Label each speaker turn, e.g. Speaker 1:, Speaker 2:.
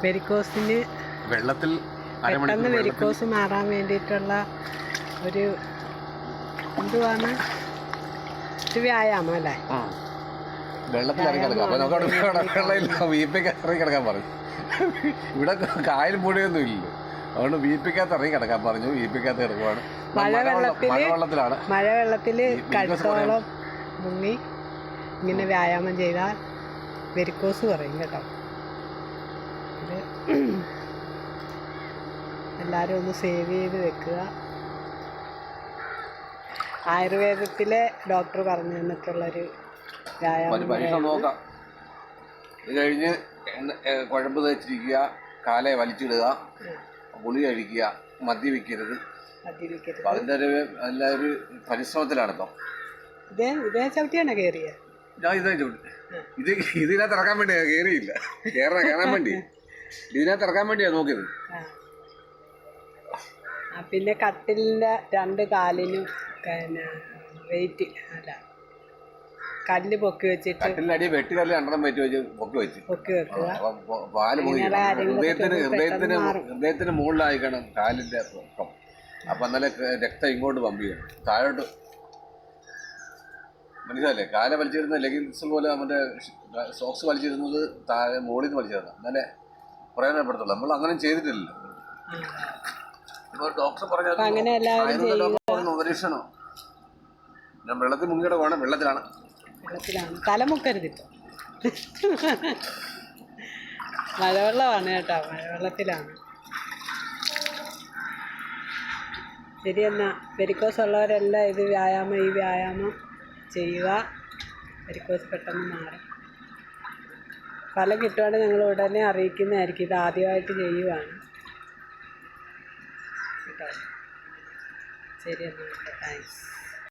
Speaker 1: വെരിക്കോസിന്
Speaker 2: വെള്ളത്തിൽ
Speaker 1: പെട്ടെന്ന് വെരിക്കോസ് മാറാൻ വേണ്ടിയിട്ടുള്ള ഒരു എന്തുവാണ് ഒരു വ്യായാമം അല്ലേ?
Speaker 2: വെള്ളത്തിൽ ഇറങ്ങി കിടക്കാം. അപ്പൊ നമുക്ക് വീപ്പിക്കകത്ത് ഇറങ്ങി കിടക്കാൻ പറഞ്ഞു. ഇവിടെ കായൽ മൂടിയൊന്നും ഇല്ലല്ലോ, അതുകൊണ്ട് വീപ്പിക്കകത്ത് ഇറങ്ങി കിടക്കാൻ പറഞ്ഞു. വീപ്പിക്കകത്ത് കിടക്കുവാണ്.
Speaker 1: മഴവെള്ളത്തിൽ കഴുത്തോളം മുങ്ങി ഇങ്ങനെ വ്യായാമം ചെയ്താൽ വെരിക്കോസ് കുറയും കേട്ടോ. ഇത് എല്ലാവരും ഒന്ന് സേവ് ചെയ്ത് വെക്കുക. ആയുർവേദത്തിലെ ഡോക്ടർ പറഞ്ഞു തന്നിട്ടുള്ളൊരു
Speaker 2: പരീക്ഷ നോക്കാം. ഇത് കഴിഞ്ഞ് കുഴമ്പ് തേച്ചിരിക്കുക, കാലെ വലിച്ചിടുക, ഗുളി കഴിക്കുക, മദ്യപിക്കരുത്. അതിൻ്റെ ഒരു പരിശ്രമത്തിലാണ് ഇപ്പം.
Speaker 1: ഇതേ ചവിട്ടിയാണോ കയറിയ?
Speaker 2: ഞാൻ ഇതേ ചവിട്ടി. ഇതിനകത്ത് ഇറക്കാൻ വേണ്ടിയാ കയറിയില്ല. കയറാൻ വേണ്ടി ഇതിനകത്ത് ഇറക്കാൻ വേണ്ടിയാ നോക്കിയത്.
Speaker 1: പിന്നെ കട്ടിലിൻ്റെ 2 കാലിനും വെയിറ്റ് അല്ല കല്ല് പൊക്കി വെച്ചിട്ട്
Speaker 2: കട്ടിലടി വെട്ടുകല്ല് 2 വെച്ച് പൊക്കി
Speaker 1: വെക്കുക.
Speaker 2: പാല് ഹൃദയത്തിന് മുകളിലായിക്കണം കാലിന്റെ പൊക്കം. അപ്പൊ എന്നാലേ രക്തം ഇങ്ങോട്ട് പമ്പ് ചെയ്യണം, താഴോട്ട്. മനസ്സിലല്ലേ? കാല വലിച്ചിരുന്ന ലെഗിൻസ് പോലെ നമ്മുടെ സോക്സ് വലിച്ചിരുന്നത് താഴെ മുകളിൽ നിന്ന് വലിച്ചിരുന്നത്, എന്നാലേ പ്രയോജനപ്പെടുത്തുള്ളൂ. നമ്മൾ അങ്ങനെ ചെയ്തിട്ടില്ലല്ലോ. ഡോക്ടർ പറഞ്ഞാൽ പരീക്ഷണോ? ഞാൻ വെള്ളത്തിൽ മുങ്ങിയുടെ വേണം. വെള്ളത്തിലാണ്
Speaker 1: തലമുക്കരുത്. മഴവെള്ളമാണ് കേട്ടോ, മഴവെള്ളത്തിലാണ്. ശരി, എന്നാൽ വെരിക്കോസ് ഉള്ളവരെല്ലാം ഈ വ്യായാമം ചെയ്യുക. വെരിക്കോസ് പെട്ടെന്ന് മാറും. ഫലം കിട്ടുവാണെങ്കിൽ ഞങ്ങൾ ഉടനെ അറിയിക്കുന്നതായിരിക്കും. ഇത് ആദ്യമായിട്ട് ചെയ്യുവാണ് കേട്ടോ. ശരി എന്നാൽ, താങ്ക്സ്.